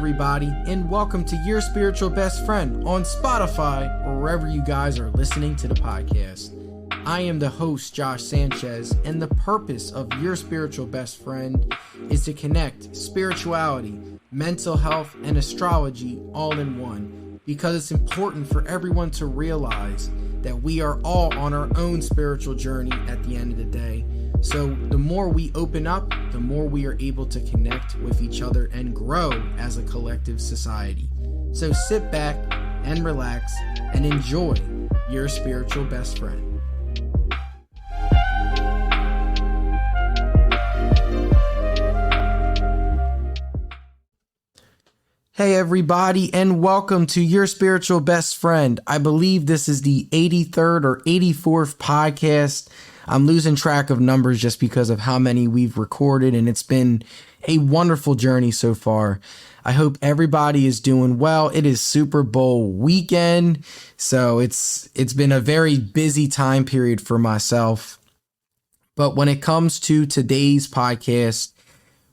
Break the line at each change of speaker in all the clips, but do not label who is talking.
everybody, and welcome to Your Spiritual Best Friend on Spotify or wherever you guys are listening to the podcast. I am the host, Josh Sanchez, and the purpose of Your Spiritual Best Friend is to connect spirituality, mental health, and astrology all in one, because it's important for everyone to realize that we are all on our own spiritual journey at the end of the day. So the more we open up, the more we are able to connect with each other and grow as a collective society. So sit back and relax and enjoy Your Spiritual Best Friend. Hey everybody, and welcome to Your Spiritual Best Friend. I believe this is the 83rd or 84th podcast. I'm losing track of numbers just because of how many we've recorded, and it's been a wonderful journey so far. I hope everybody is doing well. It is Super Bowl weekend, so it's been a very busy time period for myself. But when it comes to today's podcast,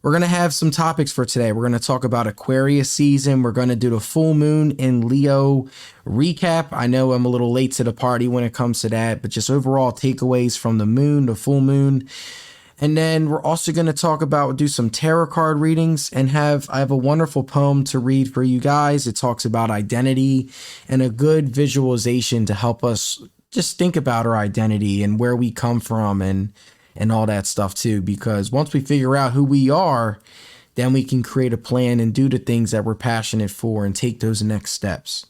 we're going to have some topics for today. We're going to talk about Aquarius season. We're going to do the full moon in Leo recap. I know I'm a little late to the party when it comes to that, but just overall takeaways from the moon, the full moon. And then we're also going to do some tarot card readings and I have a wonderful poem to read for you guys. It talks about identity and a good visualization to help us just think about our identity and where we come from and all that stuff too, because once we figure out who we are, then we can create a plan and do the things that we're passionate for and take those next steps.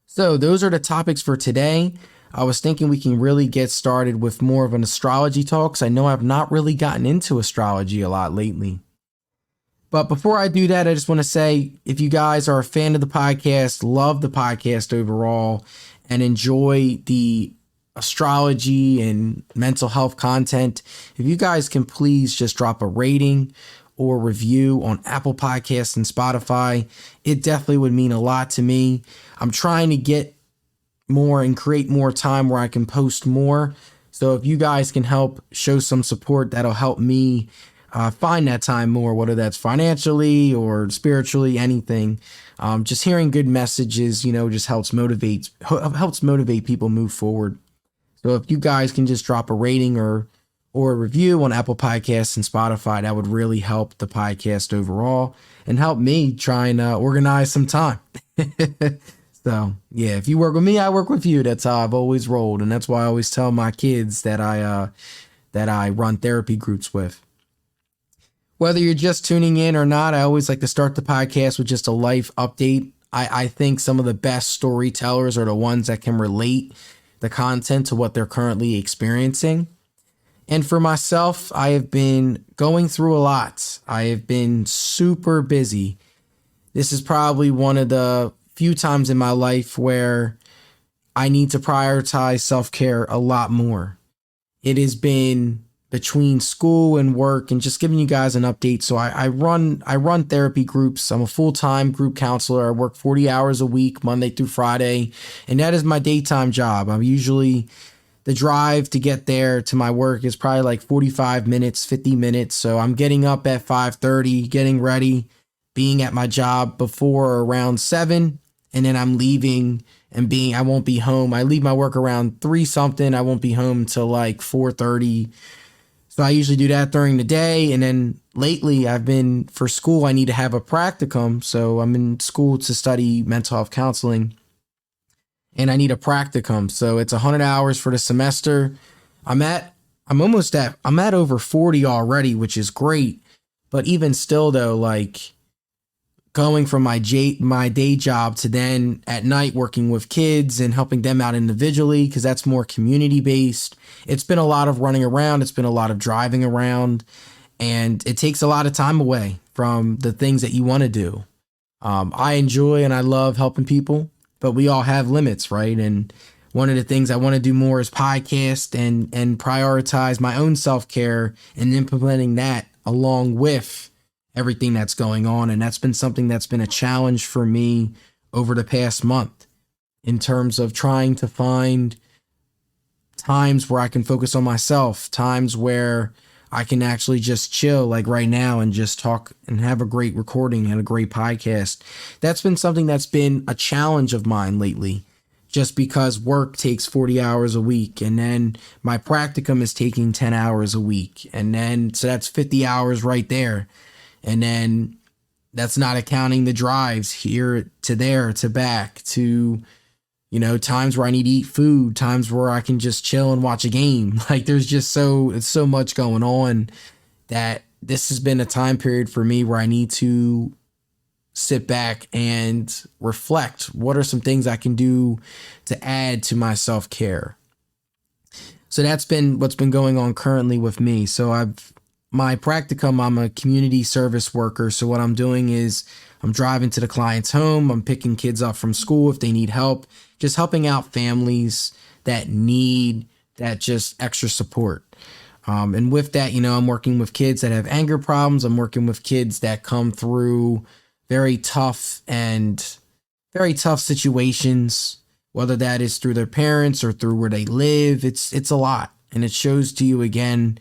So those are the topics for today. I was thinking we can really get started with more of an astrology talk, because I know I've not really gotten into astrology a lot lately. But before I do that, I just want to say, if you guys are a fan of the podcast, love the podcast overall, and enjoy the astrology and mental health content, if you guys can please just drop a rating or review on Apple Podcasts and Spotify, it definitely would mean a lot to me. I'm trying to get more and create more time where I can post more. So if you guys can help show some support, that'll help me find that time more, whether that's financially or spiritually, anything. Just hearing good messages, just helps motivate people move forward. So if you guys can just drop a rating or a review on Apple Podcasts and Spotify, that would really help the podcast overall and help me try and organize some time. So yeah, if you work with me, I work with you. That's how I've always rolled. And that's why I always tell my kids that I run therapy groups with. Whether you're just tuning in or not, I always like to start the podcast with just a life update. I think some of the best storytellers are the ones that can relate the content to what they're currently experiencing. And for myself, I have been going through a lot. I have been super busy. This is probably one of the few times in my life where I need to prioritize self-care a lot more. It has been between school and work and just giving you guys an update. So I run therapy groups. I'm a full-time group counselor. I work 40 hours a week, Monday through Friday, and that is my daytime job. I'm usually, the drive to get there to my work is probably like 45 minutes, 50 minutes. So I'm getting up at 5:30, getting ready, being at my job before around 7, and then I'm leaving and I won't be home. I leave my work around 3 something. I won't be home till like 4:30. So I usually do that during the day. And then lately for school, I need to have a practicum. So I'm in school to study mental health counseling and I need a practicum. So it's 100 hours for the semester. I'm at over 40 already, which is great. But even still though, like going from my day job to then at night working with kids and helping them out individually, because that's more community based. It's been a lot of running around. It's been a lot of driving around, and it takes a lot of time away from the things that you want to do. I enjoy and I love helping people, but we all have limits, right? And one of the things I want to do more is podcast and prioritize my own self-care and implementing that along with everything that's going on. And that's been something that's been a challenge for me over the past month in terms of trying to find times where I can focus on myself, times where I can actually just chill like right now and just talk and have a great recording and a great podcast. That's been something that's been a challenge of mine lately, just because work takes 40 hours a week, and then my practicum is taking 10 hours a week. And then, so that's 50 hours right there. And then that's not accounting the drives here to there to back to, times where I need to eat food, times where I can just chill and watch a game. Like there's just it's so much going on that this has been a time period for me where I need to sit back and reflect. What are some things I can do to add to my self-care? So that's been what's been going on currently with me. So my practicum, I'm a community service worker. So what I'm doing is I'm driving to the client's home. I'm picking kids up from school if they need help, just helping out families that need that just extra support. And with that, I'm working with kids that have anger problems. I'm working with kids that come through very tough situations, whether that is through their parents or through where they live. It's a lot. And it shows to you again.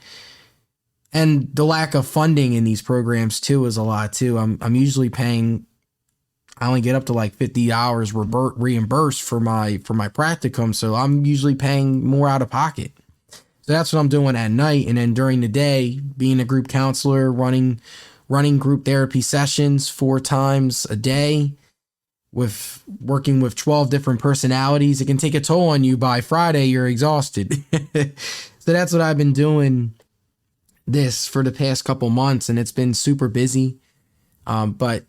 And the lack of funding in these programs too is a lot too. I'm usually paying, I only get up to like $50 reimbursed for my practicum. So I'm usually paying more out of pocket. So that's what I'm doing at night. And then during the day, being a group counselor, running group therapy sessions 4 times a day, with working with 12 different personalities, it can take a toll on you. By Friday, you're exhausted. So that's what I've been doing this for the past couple months, and it's been super busy. But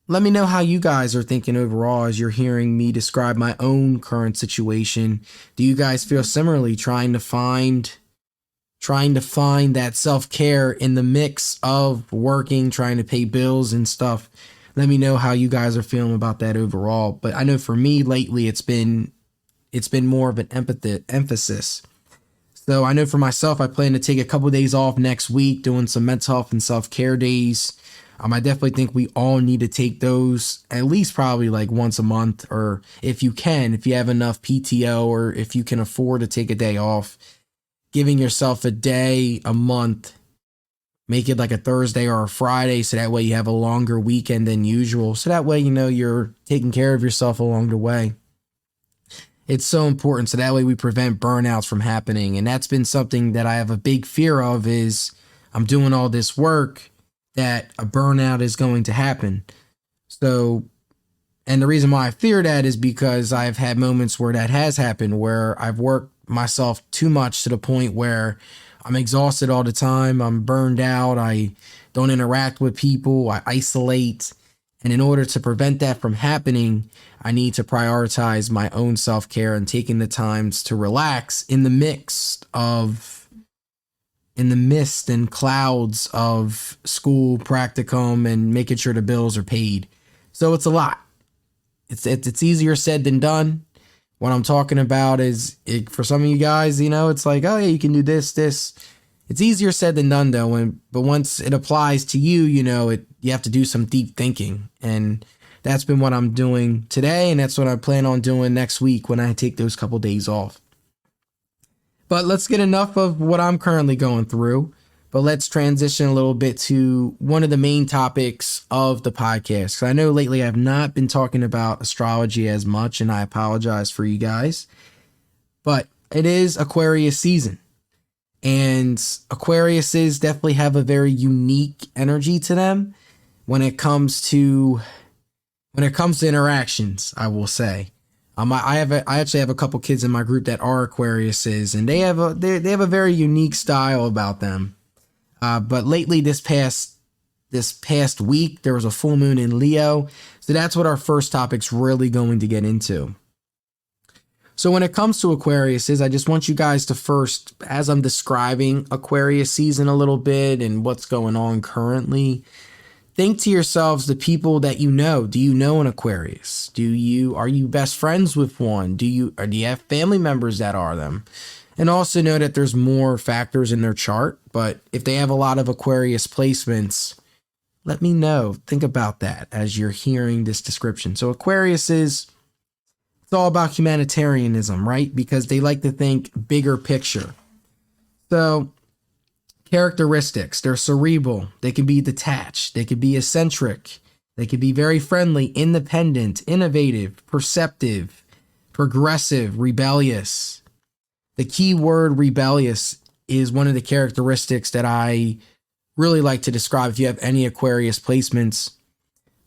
let me know how you guys are thinking overall as you're hearing me describe my own current situation. Do you guys feel similarly, trying to find that self-care in the mix of working, trying to pay bills and stuff? Let me know how you guys are feeling about that overall. But I know for me lately, it's been more of an emphasis. So I know for myself, I plan to take a couple of days off next week, doing some mental health and self-care days. I definitely think we all need to take those at least probably like once a month, or if you have enough PTO, or if you can afford to take a day off, giving yourself a day a month, make it like a Thursday or a Friday. So that way you have a longer weekend than usual. So that way, you're taking care of yourself along the way. It's so important. So that way we prevent burnouts from happening. And that's been something that I have a big fear of, is I'm doing all this work that a burnout is going to happen. So, and the reason why I fear that is because I've had moments where that has happened, where I've worked myself too much to the point where I'm exhausted all the time. I'm burned out. I don't interact with people. I isolate. And in order to prevent that from happening, I need to prioritize my own self-care and taking the times to relax in the mist and clouds of school, practicum, and making sure the bills are paid. So it's a lot. It's easier said than done. What I'm talking about is, for some of you guys, it's like, oh yeah, you can do this. It's easier said than done though. But once it applies to you, you have to do some deep thinking. And that's been what I'm doing today. And that's what I plan on doing next week when I take those couple days off. But let's get enough of what I'm currently going through. But let's transition a little bit to one of the main topics of the podcast. 'Cause I know lately I've not been talking about astrology as much, and I apologize for you guys. But it is Aquarius season. And Aquariuses definitely have a very unique energy to them when it comes to interactions, I will say. I actually have a couple kids in my group that are Aquariuses, and they have a very unique style about them. But lately, this past week, there was a full moon in Leo, so that's what our first topic's really going to get into. So when it comes to Aquariuses, I just want you guys to first, as I'm describing Aquarius season a little bit and what's going on currently, think to yourselves the people that you know. Do you know an Aquarius? Are you best friends with one? Do you have family members that are them? And also know that there's more factors in their chart, but if they have a lot of Aquarius placements, let me know. Think about that as you're hearing this description. So Aquarius it's all about humanitarianism, right? Because they like to think bigger picture. So Characteristics: they're cerebral, they can be detached, they can be eccentric, they can be very friendly, independent, innovative, perceptive, progressive, rebellious. The key word rebellious is one of the characteristics that I really like to describe if you have any Aquarius placements,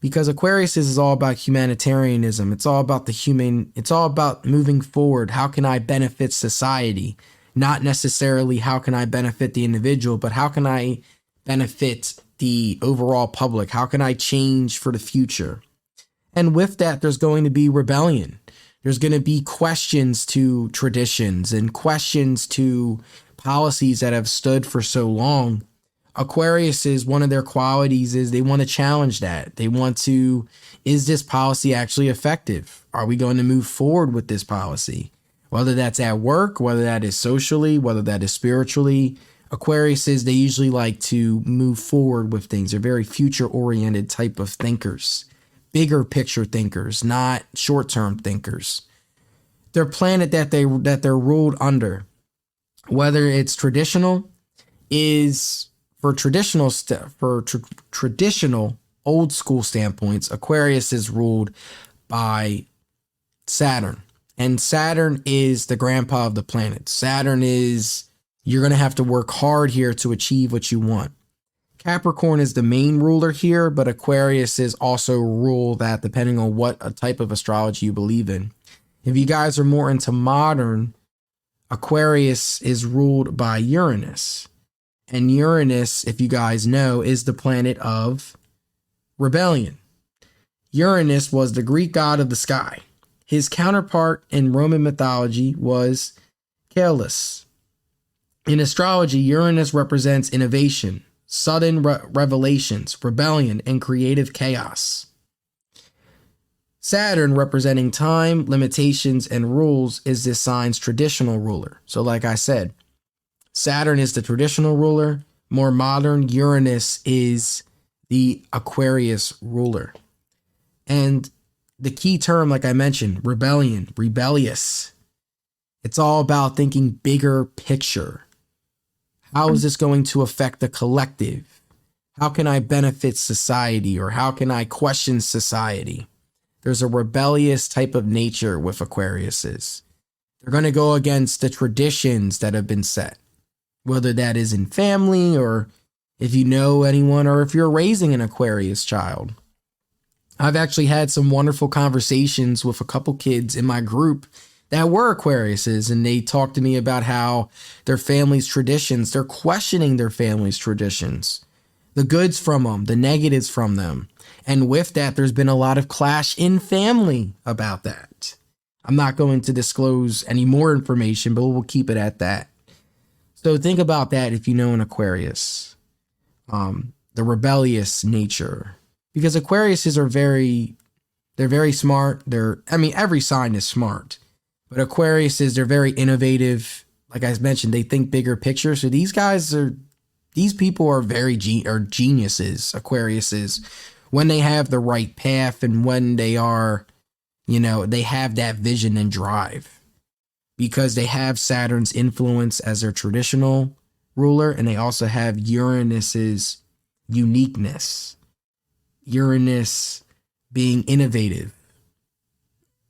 because Aquarius is all about humanitarianism. It's all about the human, it's all about moving forward. How can I benefit society? Not necessarily how can I benefit the individual, but how can I benefit the overall public? How can I change for the future? And with that, there's going to be rebellion. There's going to be questions to traditions and questions to policies that have stood for so long. Aquarius is one of their qualities is they want to challenge that. They want to, is this policy actually effective? Are we going to move forward with this policy? Whether that's at work, whether that is socially, whether that is spiritually. Aquarius is, they usually like to move forward with things. They're very future-oriented type of thinkers. Bigger picture thinkers, not short-term thinkers. Their planet that they're ruled under, whether it's traditional, is for traditional traditional old school standpoints. Aquarius is ruled by Saturn, and Saturn is the grandpa of the planet. Saturn is, you're going to have to work hard here to achieve what you want. Capricorn is the main ruler here, but Aquarius is also rule that depending on what a type of astrology you believe in. If you guys are more into modern, Aquarius is ruled by Uranus. And Uranus, if you guys know, is the planet of rebellion. Uranus was the Greek god of the sky. His counterpart in Roman mythology was Caelus. In astrology, Uranus represents innovation, sudden revelations, rebellion, and creative chaos. Saturn, representing time, limitations, and rules, is this sign's traditional ruler. So like I said, Saturn is the traditional ruler. More modern, Uranus is the Aquarius ruler. And the key term, like I mentioned, rebellion, rebellious. It's all about thinking bigger picture. How is this going to affect the collective? How can I benefit society, or how can I question society? There's a rebellious type of nature with Aquariuses. They're going to go against the traditions that have been set, whether that is in family, or if you know anyone, or if you're raising an Aquarius child. I've actually had some wonderful conversations with a couple kids in my group that were Aquariuses, and they talked to me about how their family's traditions, they're questioning their family's traditions, the goods from them, the negatives from them. And with that, there's been a lot of clash in family about that. I'm not going to disclose any more information, but we'll keep it at that. So think about that if you know an Aquarius, the rebellious nature, because Aquariuses are they're very smart. Every sign is smart, but Aquariuses, they're very innovative. Like I mentioned, they think bigger picture. So these people are very geniuses, Aquariuses, when they have the right path and when they are, they have that vision and drive, because they have Saturn's influence as their traditional ruler, and they also have Uranus's uniqueness. Uranus being innovative,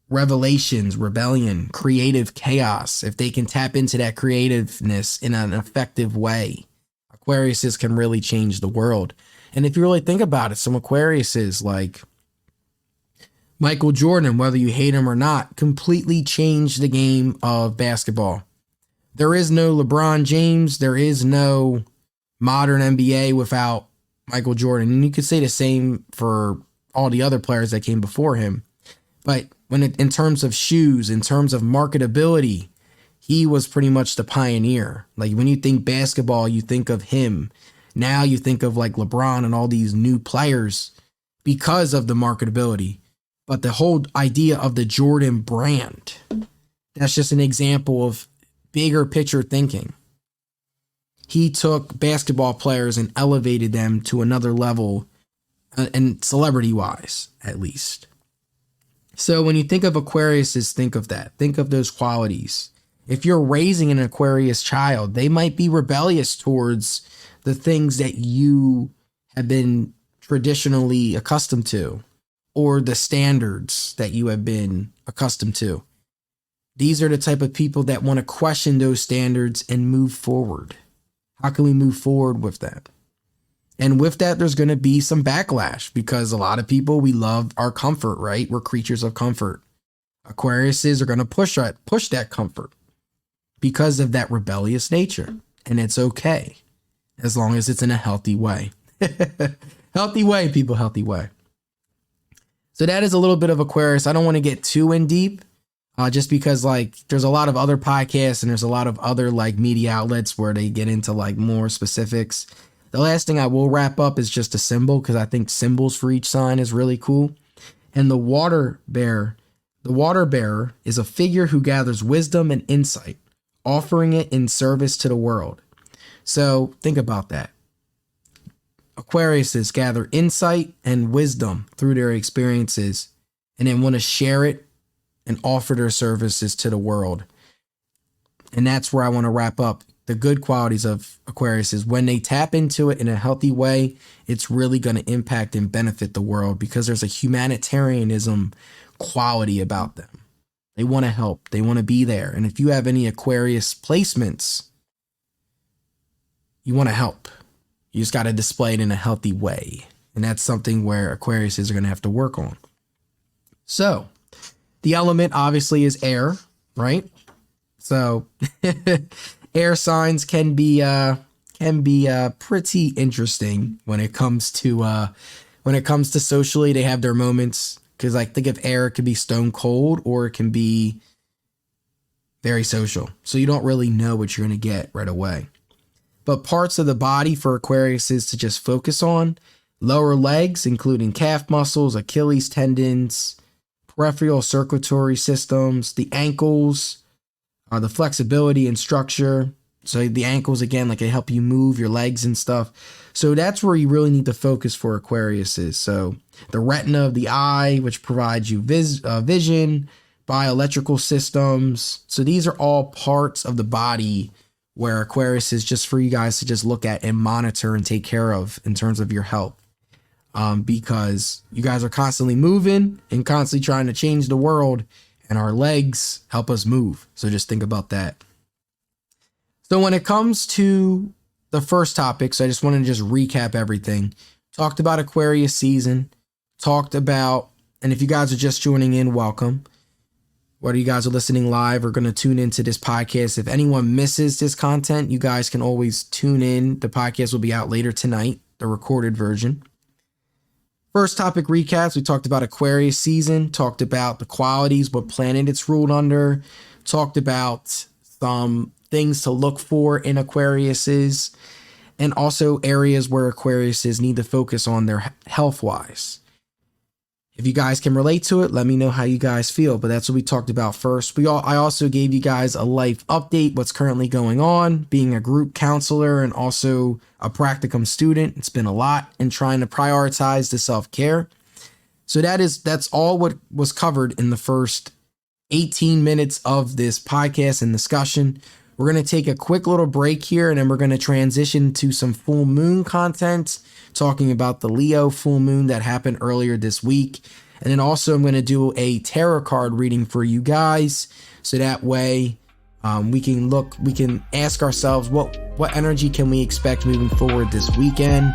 revelations, rebellion, creative chaos. If they can tap into that creativeness in an effective way, Aquariuses can really change the world. And if you really think about it, some Aquariuses like Michael Jordan, whether you hate him or not, completely changed the game of basketball. There is no LeBron James. There is no modern NBA without Michael Jordan. And you could say the same for all the other players that came before him. But in terms of shoes, in terms of marketability, he was pretty much the pioneer. Like when you think basketball, you think of him. Now you think of like LeBron and all these new players because of the marketability. But the whole idea of the Jordan brand, that's just an example of bigger picture thinking. He took basketball players and elevated them to another level, and celebrity-wise, at least. So when you think of Aquariuses, think of that. Think of those qualities. If you're raising an Aquarius child, they might be rebellious towards the things that you have been traditionally accustomed to, or the standards that you have been accustomed to. These are the type of people that want to question those standards and move forward. How can we move forward with that? And with that, there's going to be some backlash, because a lot of people, we love our comfort, right? We're creatures of comfort. Aquariuses are going to push that comfort because of that rebellious nature. And it's okay, as long as it's in a healthy way. Healthy way, people, healthy way. So that is a little bit of Aquarius. I don't want to get too in deep, just because like there's a lot of other podcasts and there's a lot of other like media outlets where they get into like more specifics. The last thing I will wrap up is just a symbol, because I think symbols for each sign is really cool. And the water bearer is a figure who gathers wisdom and insight, offering it in service to the world. So think about that. Aquariuses gather insight and wisdom through their experiences and then want to share it and offer their services to the world. And that's where I want to wrap up. The good qualities of Aquarius is when they tap into it in a healthy way, it's really going to impact and benefit the world, because there's a humanitarianism quality about them. They want to help. They want to be there. And if you have any Aquarius placements, you want to help. You just got to display it in a healthy way. And that's something where Aquariuses are going to have to work on. So the element obviously is air, right? So air signs can be pretty interesting when it comes to socially. They have their moments, because like think of air, it could be stone cold or it can be very social. So you don't really know what you're going to get right away. But parts of the body for Aquarius is to just focus on: lower legs, including calf muscles, Achilles tendons, peripheral circulatory systems, the ankles, the flexibility and structure. So the ankles, again, like they help you move your legs and stuff. So that's where you really need to focus for Aquarius is. So the retina of the eye, which provides you vision, bioelectrical systems. So these are all parts of the body where Aquarius is just for you guys to just look at and monitor and take care of in terms of your health. Because you guys are constantly moving and constantly trying to change the world, and our legs help us move. So just think about that. So when it comes to the first topic, so I just wanted to just recap everything. Talked about Aquarius season, talked about, and if you guys are just joining in, welcome. Whether you guys are listening live or going to tune into this podcast, if anyone misses this content, you guys can always tune in. The podcast will be out later tonight, the recorded version. First topic recaps, we talked about Aquarius season, talked about the qualities, what planet it's ruled under, talked about some things to look for in Aquariuses, and also areas where Aquariuses need to focus on their health-wise. If you guys can relate to it, let me know how you guys feel, but that's what we talked about first. I also gave you guys a life update, what's currently going on, being a group counselor and also a practicum student. It's been a lot, and trying to prioritize the self-care. So that's all what was covered in the first 18 minutes of this podcast and discussion. We're going to take a quick little break here, and then we're going to transition to some full moon content, talking about the Leo full moon that happened earlier this week. And then also I'm going to do a tarot card reading for you guys. So that way we can ask ourselves what energy can we expect moving forward this weekend.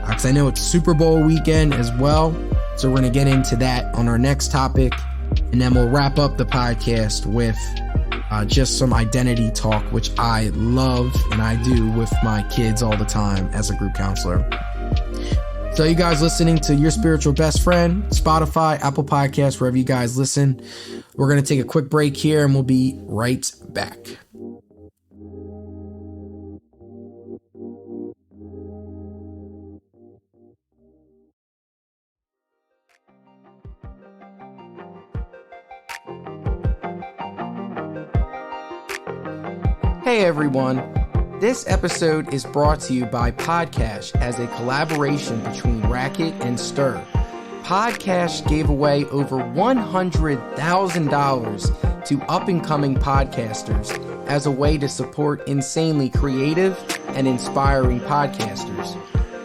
Because I know it's Super Bowl weekend as well. So we're going to get into that on our next topic. And then we'll wrap up the podcast with just some identity talk, which I love and I do with my kids all the time as a group counselor. So you guys listening to Your Spiritual Best Friend, Spotify, Apple Podcasts, wherever you guys listen. We're going to take a quick break here and we'll be right back. Hey everyone, this episode is brought to you by Podcash as a collaboration between Racket and Stir. Podcash gave away over $100,000 to up-and-coming podcasters as a way to support insanely creative and inspiring podcasters.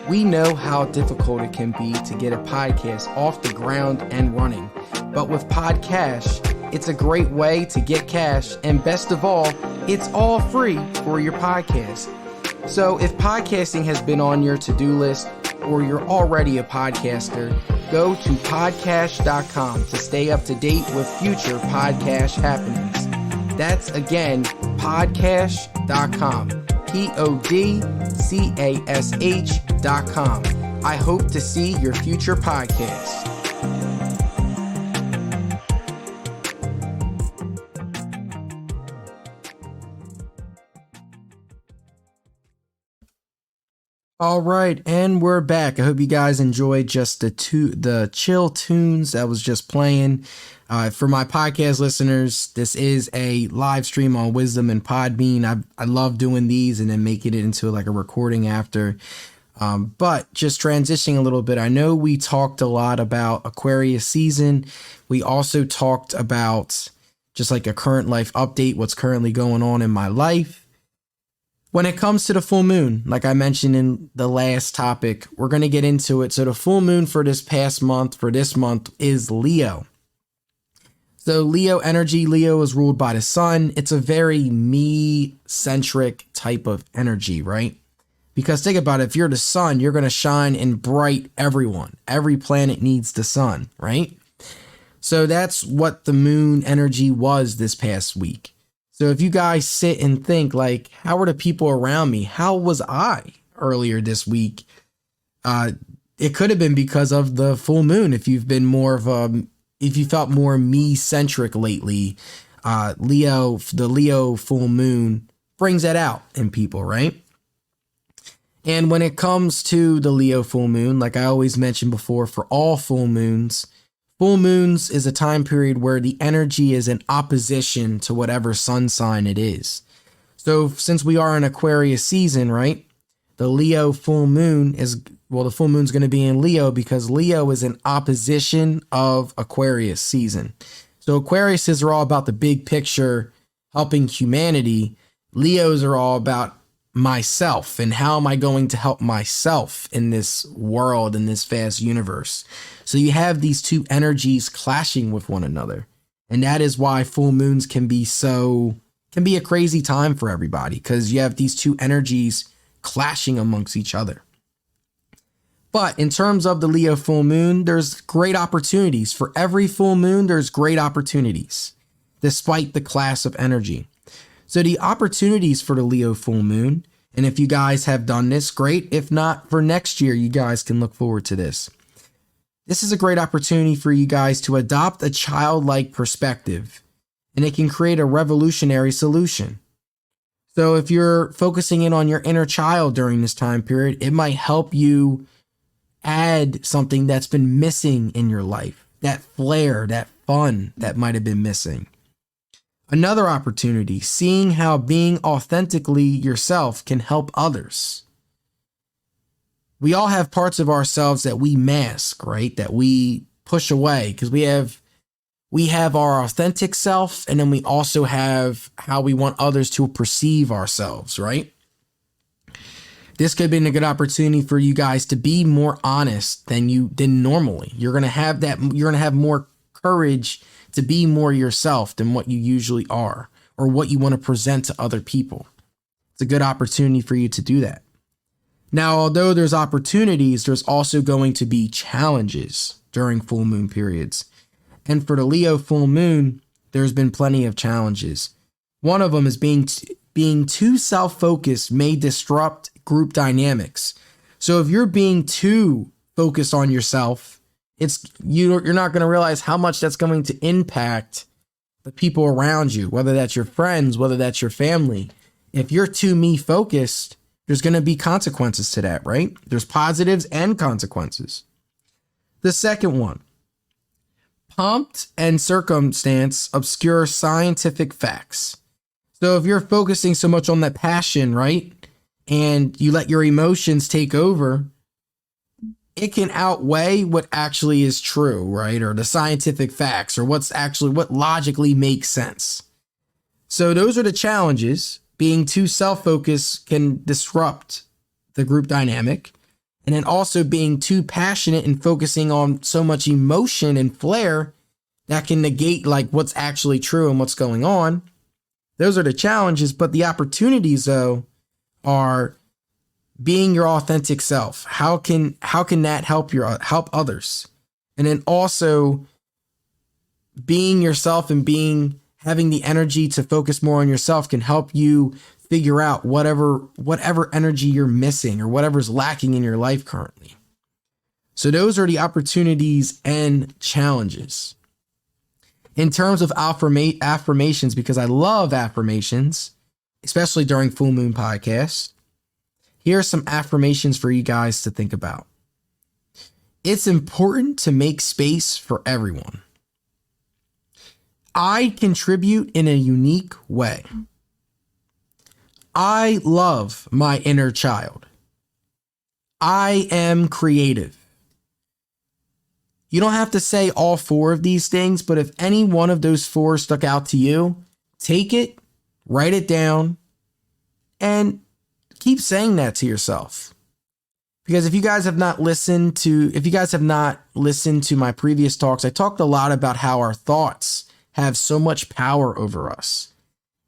We know how difficult it can be to get a podcast off the ground and running, but with Podcash, it's a great way to get cash, and best of all, it's all free for your podcast. So if podcasting has been on your to-do list or you're already a podcaster, go to podcash.com to stay up to date with future Podcash happenings. That's again, podcash.com. podcash.com. I hope to see your future podcast. All right, and we're back. I hope you guys enjoyed just the chill tunes that was just playing. For my podcast listeners, this is a live stream on Wisdom and Podbean. I love doing these and then making it into like a recording after. But just transitioning a little bit, I know we talked a lot about Aquarius season. We also talked about just like a current life update, what's currently going on in my life. When it comes to the full moon, like I mentioned in the last topic, we're going to get into it. So the full moon for this month is Leo. So Leo energy, Leo is ruled by the sun. It's a very me-centric type of energy, right? Because think about it, if you're the sun, you're going to shine and bright everyone. Every planet needs the sun, right? So that's what the moon energy was this past week. So if you guys sit and think like, how were the people around me? How was I earlier this week? It could have been because of the full moon. If you've been if you felt more me-centric lately, the Leo full moon brings that out in people, right? And when it comes to the Leo full moon, like I always mentioned before, for all full moons is a time period where the energy is in opposition to whatever sun sign it is. So since we are in Aquarius season, right? The Leo full moon the full moon's going to be in Leo because Leo is in opposition of Aquarius season. So Aquariuses are all about the big picture, helping humanity. Leos are all about myself and how am I going to help myself in this world, in this vast universe. So you have these two energies clashing with one another. And that is why full moons can be a crazy time for everybody, because you have these two energies clashing amongst each other. But in terms of the Leo full moon, there's great opportunities. For every full moon, there's great opportunities, despite the clash of energy. So the opportunities for the Leo full moon, and if you guys have done this, great. If not, for next year, you guys can look forward to this. This is a great opportunity for you guys to adopt a childlike perspective, and it can create a revolutionary solution. So if you're focusing in on your inner child during this time period, it might help you add something that's been missing in your life, that flair, that fun that might have been missing. Another opportunity, seeing how being authentically yourself can help others. We all have parts of ourselves that we mask, right? That we push away because we have our authentic self, and then we also have how we want others to perceive ourselves, right? This could have been a good opportunity for you guys to be more honest than normally. You're going to have more courage to be more yourself than what you usually are or what you want to present to other people. It's a good opportunity for you to do that. Now, although there's opportunities, there's also going to be challenges during full moon periods. And for the Leo full moon, there's been plenty of challenges. One of them is being too self-focused may disrupt group dynamics. So if you're being too focused on yourself, you're not going to realize how much that's going to impact the people around you, whether that's your friends, whether that's your family. If you're too me-focused, there's going to be consequences to that, right? There's positives and consequences. The second one, pomp and circumstance obscure scientific facts. So if you're focusing so much on that passion, right, and you let your emotions take over, it can outweigh what actually is true, right? Or the scientific facts, or what logically makes sense. So those are the challenges. Being too self-focused can disrupt the group dynamic. And then also being too passionate and focusing on so much emotion and flair that can negate like what's actually true and what's going on. Those are the challenges, but the opportunities though are being your authentic self. How can that help others? And then also being yourself and having the energy to focus more on yourself can help you figure out whatever energy you're missing or whatever's lacking in your life currently. So those are the opportunities and challenges. In terms of affirmations, because I love affirmations, especially during full moon podcasts, here are some affirmations for you guys to think about. It's important to make space for everyone. I contribute in a unique way. I love my inner child. I am creative. You don't have to say all four of these things, but if any one of those four stuck out to you, take it, write it down, and keep saying that to yourself. Because if you guys have not listened to my previous talks, I talked a lot about how our thoughts have so much power over us.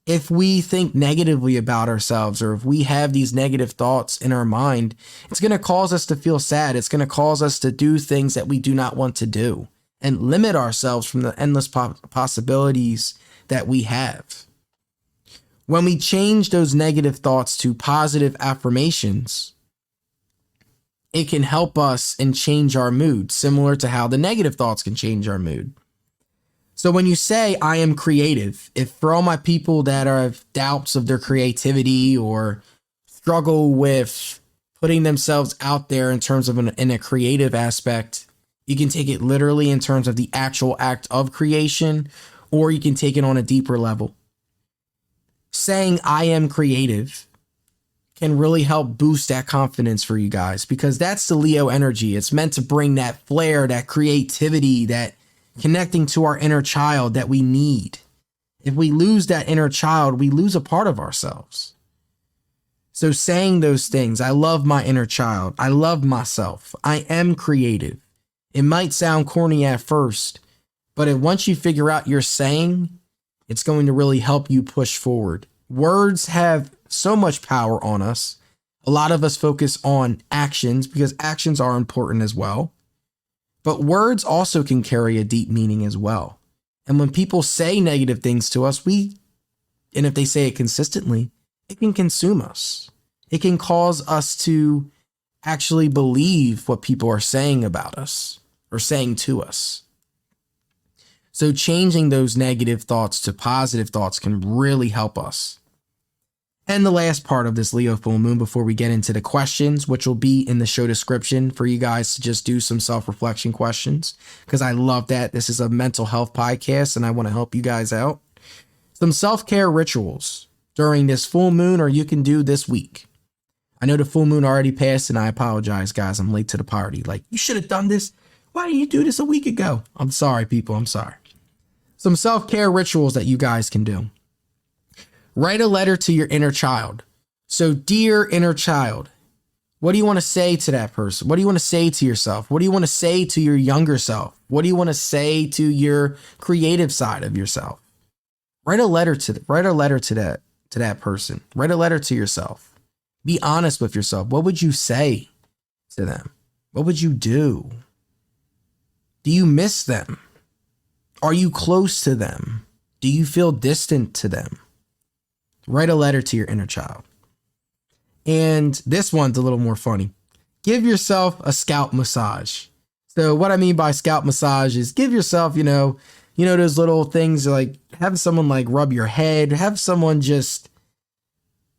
If we think negatively about ourselves, or if we have these negative thoughts in our mind, it's going to cause us to feel sad. It's going to cause us to do things that we do not want to do and limit ourselves from the endless possibilities that we have. When we change those negative thoughts to positive affirmations, it can help us and change our mood, similar to how the negative thoughts can change our mood. So when you say, I am creative, if for all my people that have doubts of their creativity or struggle with putting themselves out there in terms of in a creative aspect, you can take it literally in terms of the actual act of creation, or you can take it on a deeper level. Saying I am creative can really help boost that confidence for you guys, because that's the Leo energy. It's meant to bring that flair, that creativity, that connecting to our inner child that we need. If we lose that inner child, we lose a part of ourselves. So saying those things, I love my inner child. I love myself. I am creative. It might sound corny at first, but once you figure out your saying, it's going to really help you push forward. Words have so much power on us. A lot of us focus on actions because actions are important as well. But words also can carry a deep meaning as well. And when people say negative things to us, and if they say it consistently, it can consume us. It can cause us to actually believe what people are saying about us or saying to us. So changing those negative thoughts to positive thoughts can really help us. And the last part of this Leo full moon before we get into the questions, which will be in the show description for you guys to just do some self-reflection questions, because I love that. This is a mental health podcast and I want to help you guys out. Some self-care rituals during this full moon, or you can do this week. I know the full moon already passed and I apologize, guys. I'm late to the party. Like, you should have done this. Why didn't you do this a week ago? I'm sorry, people. I'm sorry. Some self-care rituals that you guys can do. Write a letter to your inner child. So, dear inner child, what do you want to say to that person? What do you want to say to yourself? What do you want to say to your younger self? What do you want to say to your creative side of yourself? Write a letter to that person. Write a letter to yourself. Be honest with yourself. What would you say to them? What would you do? Do you miss them? Are you close to them? Do you feel distant to them? Write a letter to your inner child. And this one's a little more funny. Give yourself a scalp massage. So what I mean by scalp massage is give yourself, those little things like have someone like rub your head, have someone just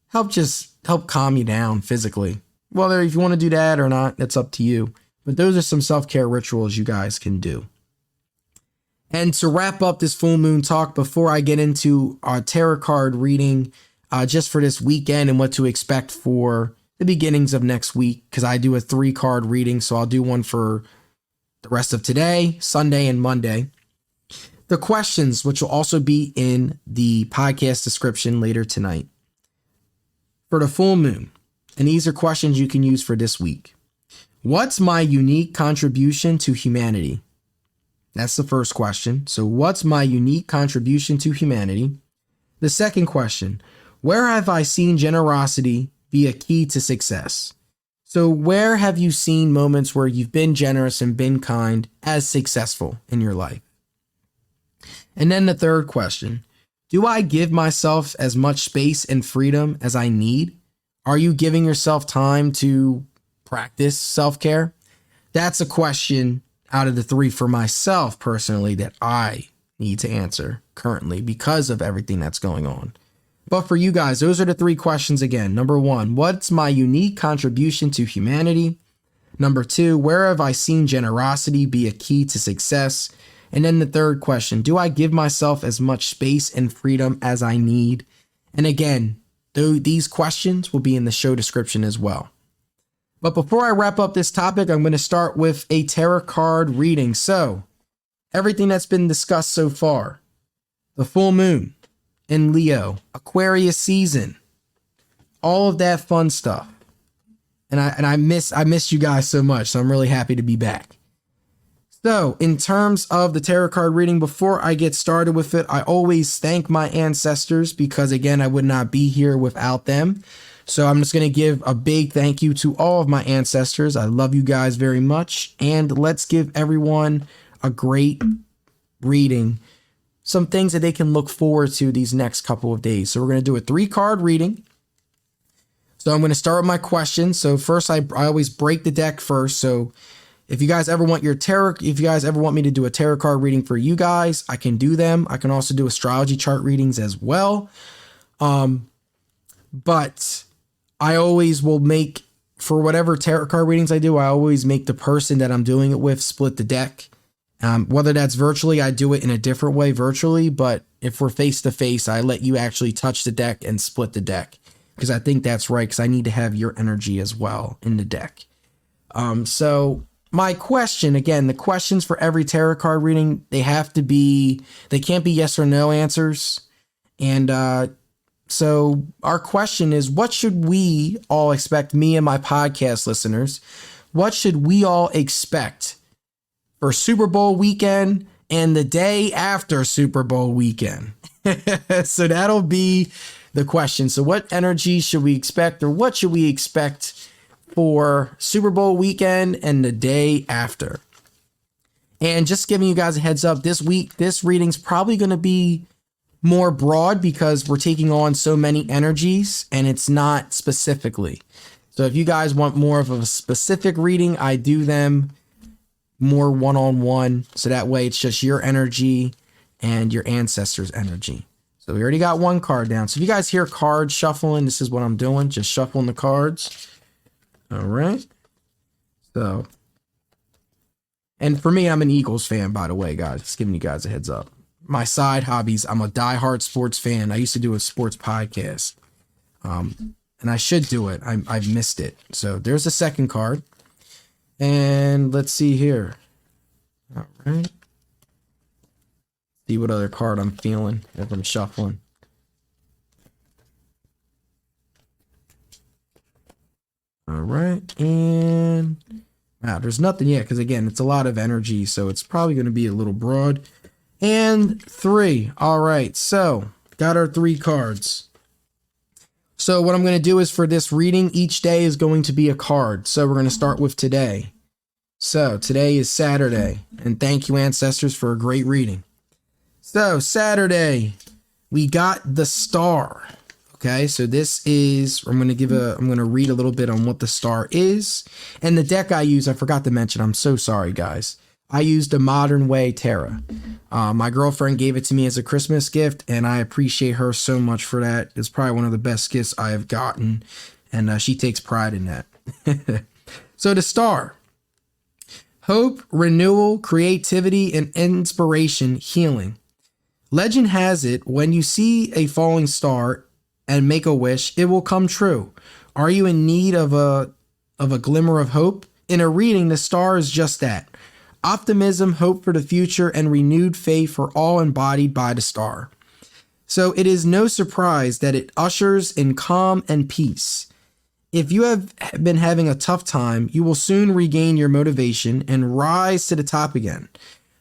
help calm you down physically. Whether if you want to do that or not, that's up to you. But those are some self-care rituals you guys can do. And to wrap up this full moon talk, before I get into our tarot card reading, just for this weekend and what to expect for the beginnings of next week, because I do a 3-card reading, so I'll do one for the rest of today, Sunday, and Monday. the questions, which will also be in the podcast description later tonight. For the full moon, and these are questions you can use for this week. What's my unique contribution to humanity? That's the first question. So what's my unique contribution to humanity? The second question, where have I seen generosity be a key to success? So where have you seen moments where you've been generous and been kind as successful in your life? And then the third question, do I give myself as much space and freedom as I need? Are you giving yourself time to practice self-care? That's a question out of the three for myself personally that I need to answer currently because of everything that's going on. But for you guys, those are the three questions again. Number one, what's my unique contribution to humanity? Number two, where have I seen generosity be a key to success? And then the third question, do I give myself as much space and freedom as I need? And again, these questions will be in the show description as well. But before I wrap up this topic, I'm going to start with a tarot card reading. So everything that's been discussed so far, the full moon in Leo, Aquarius season, all of that fun stuff. And I miss you guys so much. So I'm really happy to be back. So in terms of the tarot card reading, before I get started with it, I always thank my ancestors because again, I would not be here without them. So I'm just going to give a big thank you to all of my ancestors. I love you guys very much. And let's give everyone a great reading. Some things that they can look forward to these next couple of days. So we're going to do a 3-card reading. So I'm going to start with my questions. So first, I always break the deck first. So if you guys ever want me to do a tarot card reading for you guys, I can do them. I can also do astrology chart readings as well. But I always will make, for whatever tarot card readings I do, I always make the person that I'm doing it with split the deck. Whether that's virtually, I do it in a different way virtually, but if we're face to face, I let you actually touch the deck and split the deck because I think that's right because I need to have your energy as well in the deck. So my question, again, the questions for every tarot card reading, they can't be yes or no answers. And so our question is, what should we all expect, me and my podcast listeners, what should we all expect for Super Bowl weekend and the day after Super Bowl weekend? So that'll be the question. So what energy should we expect, or what should we expect for Super Bowl weekend and the day after? And just giving you guys a heads up, this week, this reading's probably going to be more broad because we're taking on so many energies and it's not specifically. So if you guys want more of a specific reading, I do them more one-on-one. So that way it's just your energy and your ancestors' energy. So we already got one card down. So if you guys hear cards shuffling, this is what I'm doing. Just shuffling the cards. All right. So, and for me, I'm an Eagles fan, by the way, guys. Just giving you guys a heads up. My side hobbies, I'm a diehard sports fan. I used to do a sports podcast. And I should do it. I've missed it. So there's the second card. And let's see here. All right. See what other card I'm feeling as I'm shuffling. All right. And wow, there's nothing yet because, again, it's a lot of energy. So it's probably going to be a little broad. And 3. All right. So got our 3 cards. So what I'm going to do is for this reading, each day is going to be a card. So we're going to start with today. So today is Saturday, and thank you, ancestors, for a great reading. So Saturday, we got the Star. Okay, so this is, I'm going to read a little bit on what the Star is. And the deck I use, I forgot to mention, I'm so sorry, guys. I used a Modern Way Tarot. My girlfriend gave it to me as a Christmas gift, and I appreciate her so much for that. It's probably one of the best gifts I have gotten, and she takes pride in that. So the Star. Hope, renewal, creativity, and inspiration, healing. Legend has it, when you see a falling star and make a wish, it will come true. Are you in need of a glimmer of hope? In a reading, the Star is just that. optimism, hope for the future, and renewed faith are all embodied by the star. So it is no surprise that it ushers in calm and peace. If you have been having a tough time, you will soon regain your motivation and rise to the top again.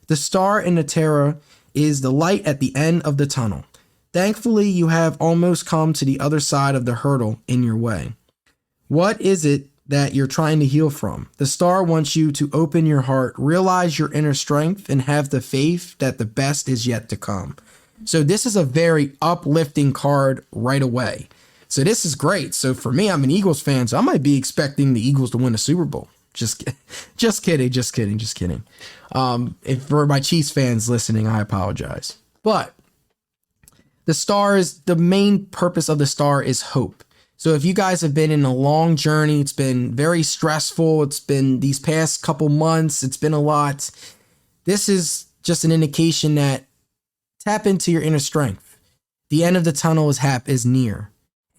The star in the Terra is the light at the end of the tunnel. Thankfully, you have almost come to the other side of the hurdle in your way. What is it that you're trying to heal from? The star wants you to open your heart, realize your inner strength, and have the faith that the best is yet to come. So this is a very uplifting card right away. So this is great. So for me, I'm an Eagles fan, so I might be expecting the Eagles to win the Super Bowl. Just kidding. If for my Chiefs fans listening, I apologize. But the main purpose of the star is hope. So if you guys have been in a long journey, it's been very stressful. It's been these past couple months. It's been a lot. This is just an indication that tap into your inner strength. The end of the tunnel is near.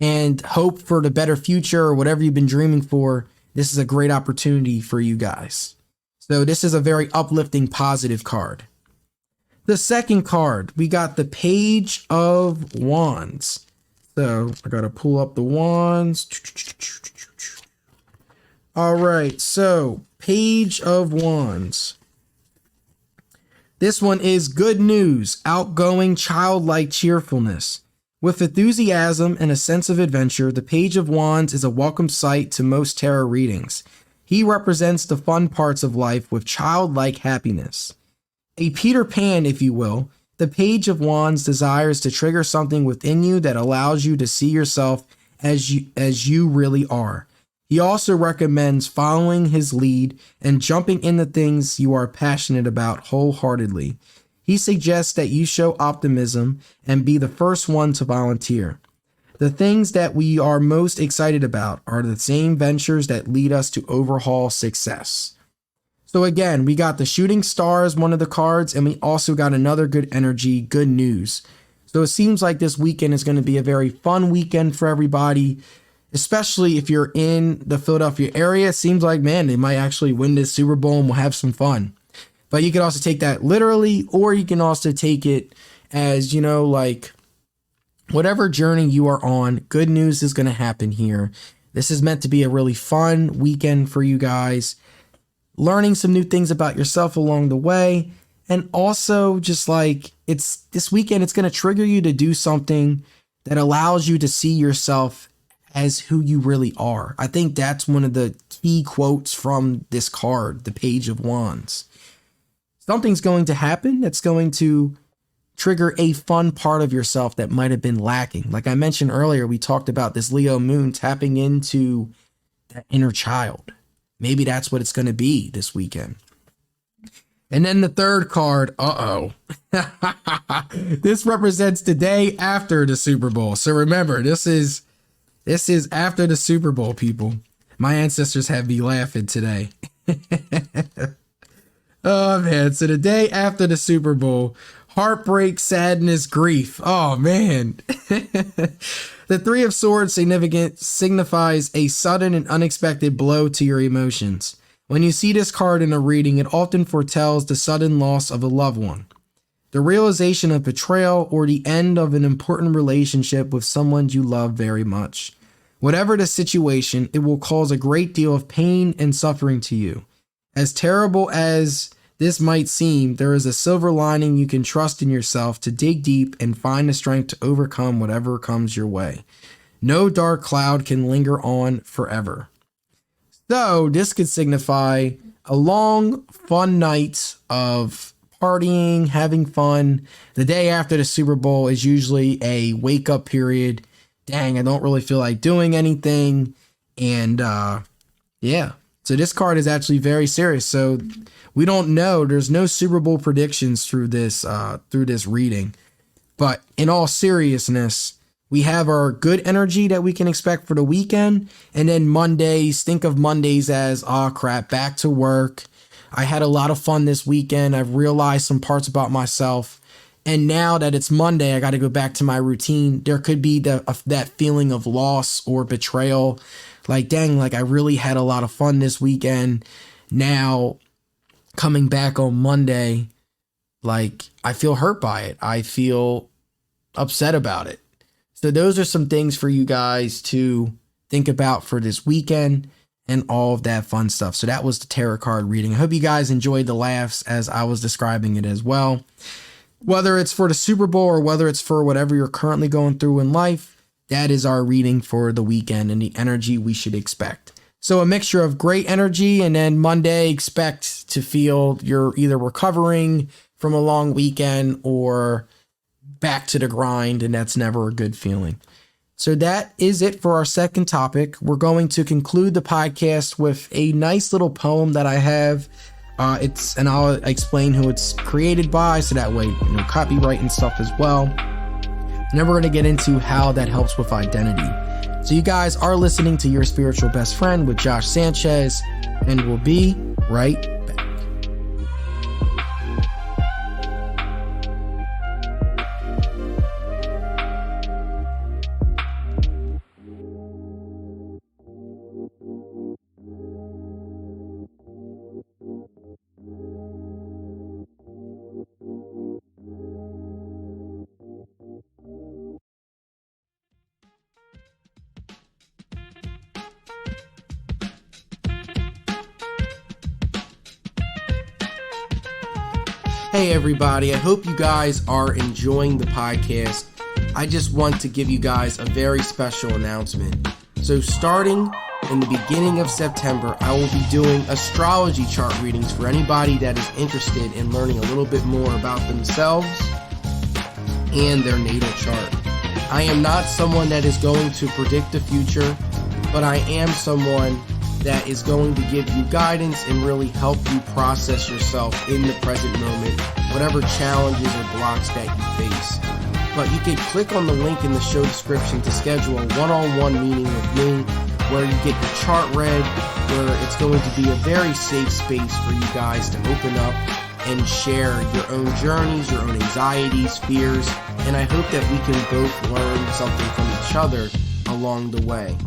And hope for the better future or whatever you've been dreaming for, this is a great opportunity for you guys. So this is a very uplifting, positive card. The second card, we got the Page of Wands. So I got to pull up the wands. All right, so Page of Wands. This one is good news, outgoing, childlike cheerfulness. With enthusiasm and a sense of adventure, the Page of Wands is a welcome sight to most tarot readings. He represents the fun parts of life with childlike happiness. A Peter Pan, if you will, the Page of Wands desires to trigger something within you that allows you to see yourself as you really are. He also recommends following his lead and jumping into things you are passionate about wholeheartedly. He suggests that you show optimism and be the first one to volunteer. The things that we are most excited about are the same ventures that lead us to overhaul success. So again, we got the shooting star as one of the cards, and we also got another good energy, good news. So it seems like this weekend is going to be a very fun weekend for everybody, especially if you're in the Philadelphia area. It seems like, man, they might actually win this Super Bowl and we'll have some fun. But you can also take that literally, or you can also take it as, like whatever journey you are on, good news is going to happen here. This is meant to be a really fun weekend for you guys, learning some new things about yourself along the way. And also just like this weekend, it's going to trigger you to do something that allows you to see yourself as who you really are. I think that's one of the key quotes from this card, the Page of Wands. Something's going to happen that's going to trigger a fun part of yourself that might have been lacking. Like I mentioned earlier, we talked about this Leo moon tapping into that inner child. Maybe that's what it's going to be this weekend. And then the third card, this represents the day after the Super Bowl. So remember, this is after the Super Bowl, people. My ancestors have me laughing today. Oh, man. So the day after the Super Bowl, heartbreak, sadness, grief. Oh, man. The Three of Swords signifies a sudden and unexpected blow to your emotions. When you see this card in a reading, it often foretells the sudden loss of a loved one, the realization of betrayal, or the end of an important relationship with someone you love very much. Whatever the situation, it will cause a great deal of pain and suffering to you. As terrible as this might seem, there is a silver lining. You can trust in yourself to dig deep and find the strength to overcome whatever comes your way. No dark cloud can linger on forever. So this could signify a long, fun night of partying, having fun. The day after the Super Bowl is usually a wake-up period. Dang, I don't really feel like doing anything. And yeah. So this card is actually very serious. So we don't know. There's no Super Bowl predictions through this reading. But in all seriousness, we have our good energy that we can expect for the weekend. And then Mondays, think of Mondays as, oh crap, back to work. I had a lot of fun this weekend. I've realized some parts about myself. And now that it's Monday, I got to go back to my routine. There could be that feeling of loss or betrayal. Like, dang, like I really had a lot of fun this weekend. Now coming back on Monday, like, I feel hurt by it. I feel upset about it. So those are some things for you guys to think about for this weekend and all of that fun stuff. So that was the tarot card reading. I hope you guys enjoyed the laughs as I was describing it as well. Whether it's for the Super Bowl or whether it's for whatever you're currently going through in life, that is our reading for the weekend and the energy we should expect. So a mixture of great energy, and then Monday, expect to feel you're either recovering from a long weekend or back to the grind, and that's never a good feeling. So that is it for our second topic. We're going to conclude the podcast with a nice little poem that I have. And I'll explain who it's created by, so that way, copyright and stuff as well. And then we're going to get into how that helps with identity. So you guys are listening to Your Spiritual Best Friend with Josh Sanchez, and we'll be right back. Hey everybody, I hope you guys are enjoying the podcast. I just want to give you guys a very special announcement. So starting in the beginning of September, I will be doing astrology chart readings for anybody that is interested in learning a little bit more about themselves and their natal chart. I am not someone that is going to predict the future, but I am someone that is going to give you guidance and really help you process yourself in the present moment, whatever challenges or blocks that you face. But you can click on the link in the show description to schedule a one-on-one meeting with me, where you get your chart read, where it's going to be a very safe space for you guys to open up and share your own journeys, your own anxieties, fears, and I hope that we can both learn something from each other along the way.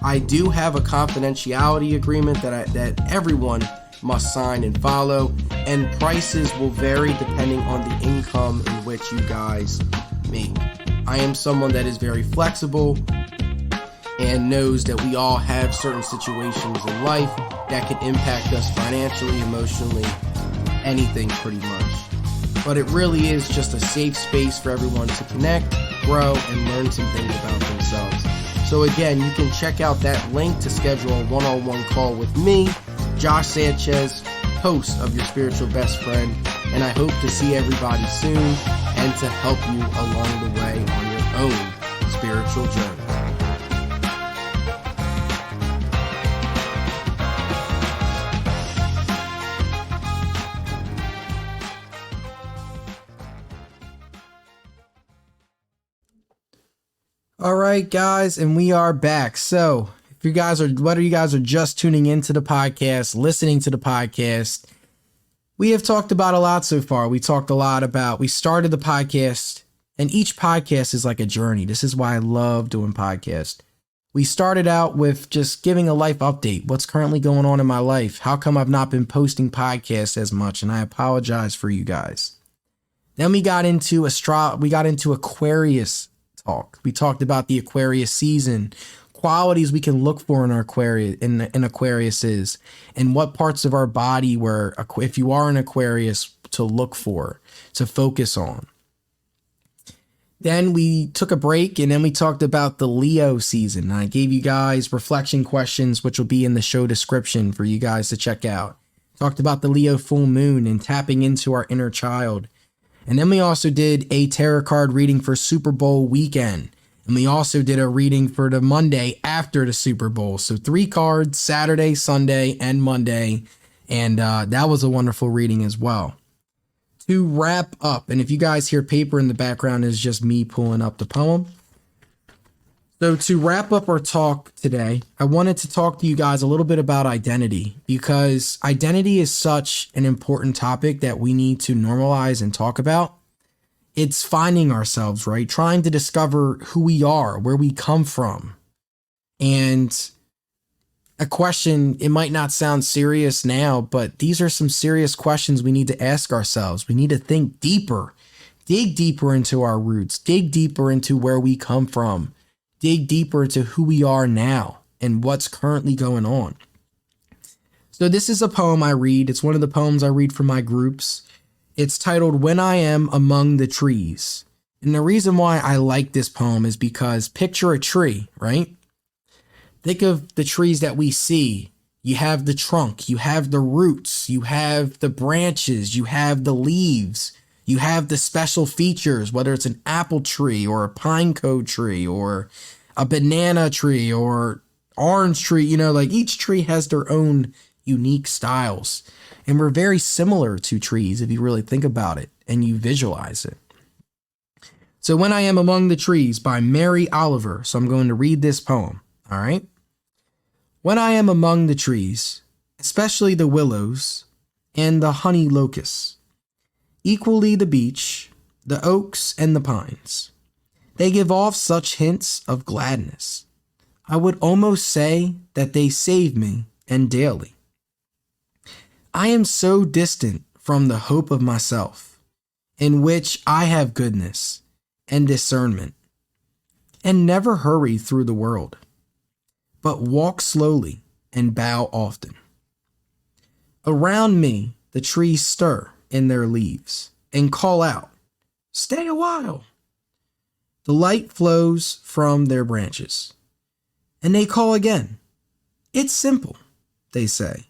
I do have a confidentiality agreement that everyone must sign and follow, and prices will vary depending on the income in which you guys make. I am someone that is very flexible and knows that we all have certain situations in life that can impact us financially, emotionally, anything pretty much. But it really is just a safe space for everyone to connect, grow, and learn some things about themselves. So again, you can check out that link to schedule a one-on-one call with me, Josh Sanchez, host of Your Spiritual Best Friend, and I hope to see everybody soon and to help you along the way on your own spiritual journey. All right, guys, and we are back. So if you guys are, whether you guys are just tuning into the podcast, listening to the podcast, we have talked about a lot so far. We talked a lot about, we started the podcast, and each podcast is like a journey. This is why I love doing podcasts. We started out with just giving a life update. What's currently going on in my life? How come I've not been posting podcasts as much? And I apologize for you guys. Then we got into Aquarius talk. We talked about the Aquarius season, qualities we can look for in our Aquarius, in Aquariuses, and what parts of our body where, if you are an Aquarius, to look for, to focus on. Then we took a break, and then we talked about the Leo season. I gave you guys reflection questions, which will be in the show description for you guys to check out. Talked about the Leo full moon and tapping into our inner child. And then we also did a tarot card reading for Super Bowl weekend. And we also did a reading for the Monday after the Super Bowl. So 3 cards, Saturday, Sunday, and Monday. And that was a wonderful reading as well. To wrap up, and if you guys hear paper in the background, is just me pulling up the poem. So to wrap up our talk today, I wanted to talk to you guys a little bit about identity, because identity is such an important topic that we need to normalize and talk about. It's finding ourselves, right? Trying to discover who we are, where we come from. And a question, it might not sound serious now, but these are some serious questions we need to ask ourselves. We need to think deeper, dig deeper into our roots, dig deeper into where we come from, dig deeper into who we are now and what's currently going on. So this is a poem I read. It's one of the poems I read for my groups. It's titled When I Am Among the Trees. And the reason why I like this poem is because picture a tree, right? Think of the trees that we see. You have the trunk, you have the roots, you have the branches, you have the leaves, you have the special features, whether it's an apple tree or a pine cone tree or a banana tree or orange tree. You know, like each tree has their own unique styles. And we're very similar to trees if you really think about it and you visualize it. So When I Am Among the Trees by Mary Oliver. So I'm going to read this poem. All right. When I am among the trees, especially the willows and the honey locusts, equally the beech, the oaks and the pines, they give off such hints of gladness. I would almost say that they save me and daily. I am so distant from the hope of myself, in which I have goodness and discernment, and never hurry through the world, but walk slowly and bow often. Around me the trees stir in their leaves and call out, "Stay a while." The light flows from their branches, and they call again. "It's simple," they say.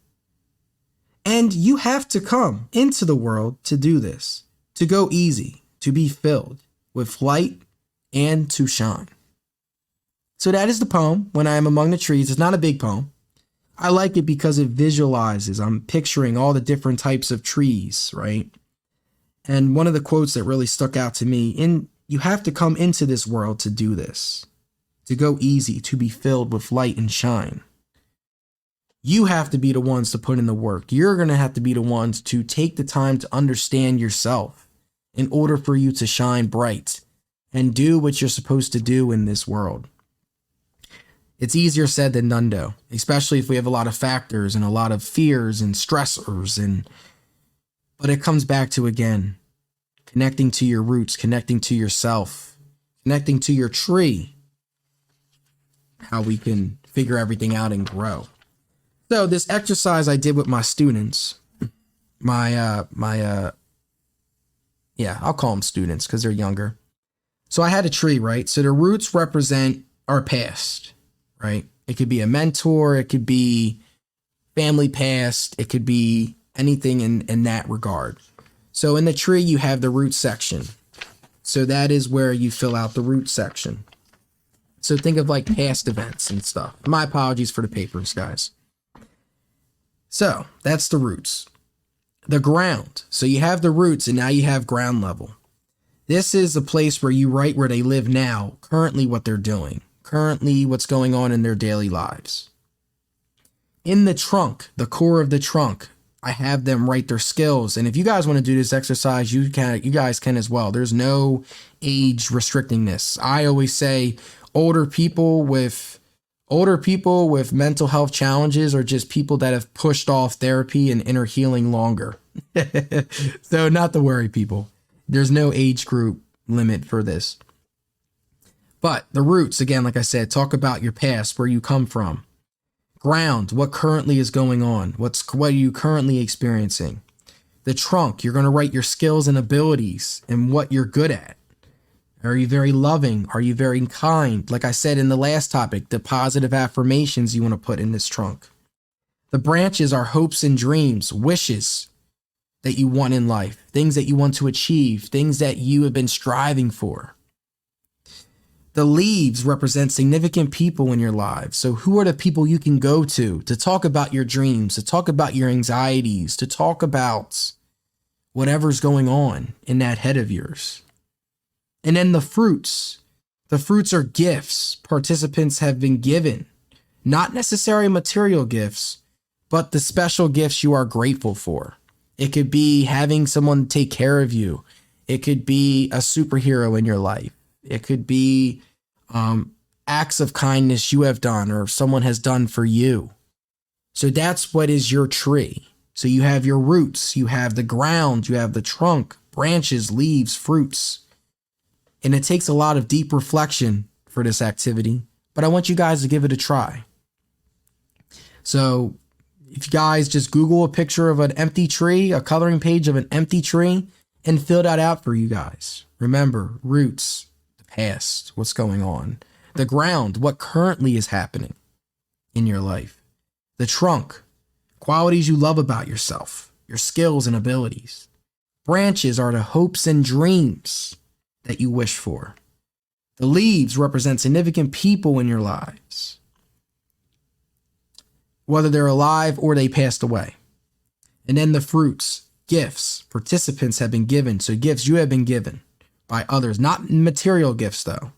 And you have to come into the world to do this, to go easy, to be filled with light and to shine. So that is the poem, When I Am Among the Trees. It's not a big poem. I like it because it visualizes. I'm picturing all the different types of trees, right? And one of the quotes that really stuck out to me, you have to come into this world to do this, to go easy, to be filled with light and shine. You have to be the ones to put in the work. You're going to have to be the ones to take the time to understand yourself in order for you to shine bright and do what you're supposed to do in this world. It's easier said than done, though, especially if we have a lot of factors and a lot of fears and stressors. But it comes back to, again, connecting to your roots, connecting to yourself, connecting to your tree, how we can figure everything out and grow. So this exercise I did with my students, I'll call them students because they're younger. So I had a tree, right? So the roots represent our past, right? It could be a mentor, it could be family past, it could be anything in that regard. So in the tree, you have the root section. So that is where you fill out the root section. So think of like past events and stuff. My apologies for the papers, guys. So that's the roots. The ground. So you have the roots and now you have ground level. This is a place where you write where they live now, currently what they're doing, currently what's going on in their daily lives. In the trunk, the core of the trunk, I have them write their skills. And if you guys want to do this exercise, you guys can as well. There's no age restricting this. I always say older people with mental health challenges are just people that have pushed off therapy and inner healing longer. So not to worry, people. There's no age group limit for this. But the roots, again, like I said, talk about your past, where you come from. Ground, what currently is going on? What are you currently experiencing? The trunk, you're going to write your skills and abilities and what you're good at. Are you very loving? Are you very kind? Like I said in the last topic, the positive affirmations you want to put in this trunk. The branches are hopes and dreams, wishes that you want in life, things that you want to achieve, things that you have been striving for. The leaves represent significant people in your lives. So who are the people you can go to talk about your dreams, to talk about your anxieties, to talk about whatever's going on in that head of yours? And then the fruits. The fruits are gifts participants have been given. Not necessarily material gifts, but the special gifts you are grateful for. It could be having someone take care of you. It could be a superhero in your life. It could be acts of kindness you have done or someone has done for you. So that's what is your tree. So you have your roots, you have the ground, you have the trunk, branches, leaves, fruits. And it takes a lot of deep reflection for this activity, but I want you guys to give it a try. So if you guys just Google a picture of an empty tree, a coloring page of an empty tree, and fill that out for you guys. Remember, roots, the past, what's going on. The ground, what currently is happening in your life. The trunk, qualities you love about yourself, your skills and abilities. Branches are the hopes and dreams that you wish for. The leaves represent significant people in your lives, whether they're alive or they passed away. And then the fruits, gifts, participants have been given. So gifts you have been given by others, not material gifts though.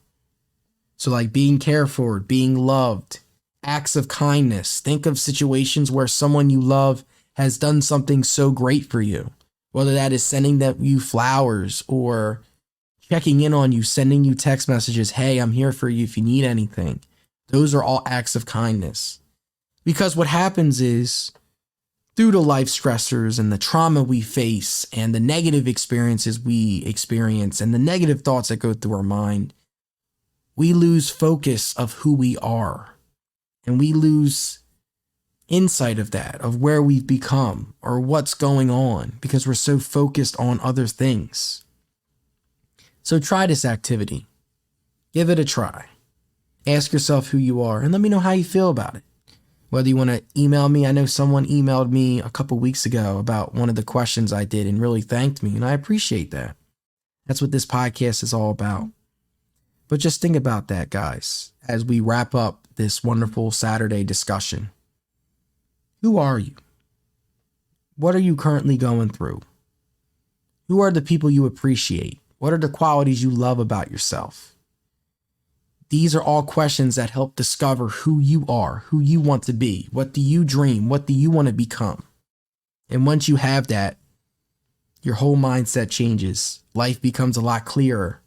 So like being cared for, being loved, acts of kindness. Think of situations where someone you love has done something so great for you, whether that is sending you flowers or checking in on you, sending you text messages. Hey, I'm here for you if you need anything. Those are all acts of kindness. Because what happens is through the life stressors and the trauma we face and the negative experiences we experience and the negative thoughts that go through our mind, we lose focus of who we are. And we lose insight of that, of where we've become or what's going on because we're so focused on other things. So try this activity. Give it a try. Ask yourself who you are and let me know how you feel about it. Whether you want to email me, I know someone emailed me a couple weeks ago about one of the questions I did and really thanked me, and I appreciate that. That's what this podcast is all about. But just think about that, guys, as we wrap up this wonderful Saturday discussion. Who are you? What are you currently going through? Who are the people you appreciate? What are the qualities you love about yourself? These are all questions that help discover who you are, who you want to be. What do you dream? What do you want to become? And once you have that, your whole mindset changes. Life becomes a lot clearer,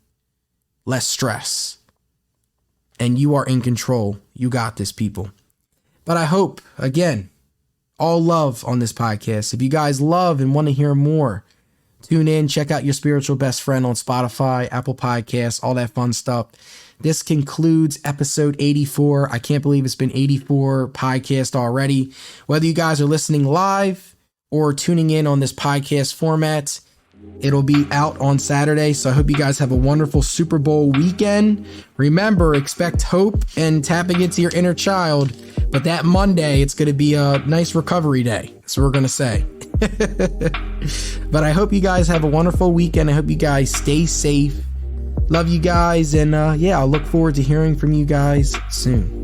less stress. And you are in control. You got this, people. But I hope, again, all love on this podcast. If you guys love and want to hear more, tune in, check out Your Spiritual Best Friend on Spotify, Apple Podcasts, all that fun stuff. This concludes episode 84. I can't believe it's been 84 podcasts already. Whether you guys are listening live or tuning in on this podcast format, it'll be out on Saturday. So I hope you guys have a wonderful Super Bowl weekend. Remember, expect hope and tapping into your inner child. But that Monday, it's going to be a nice recovery day. That's what we're going to say. But I hope you guys have a wonderful weekend. I hope you guys stay safe. Love you guys. And I'll look forward to hearing from you guys soon.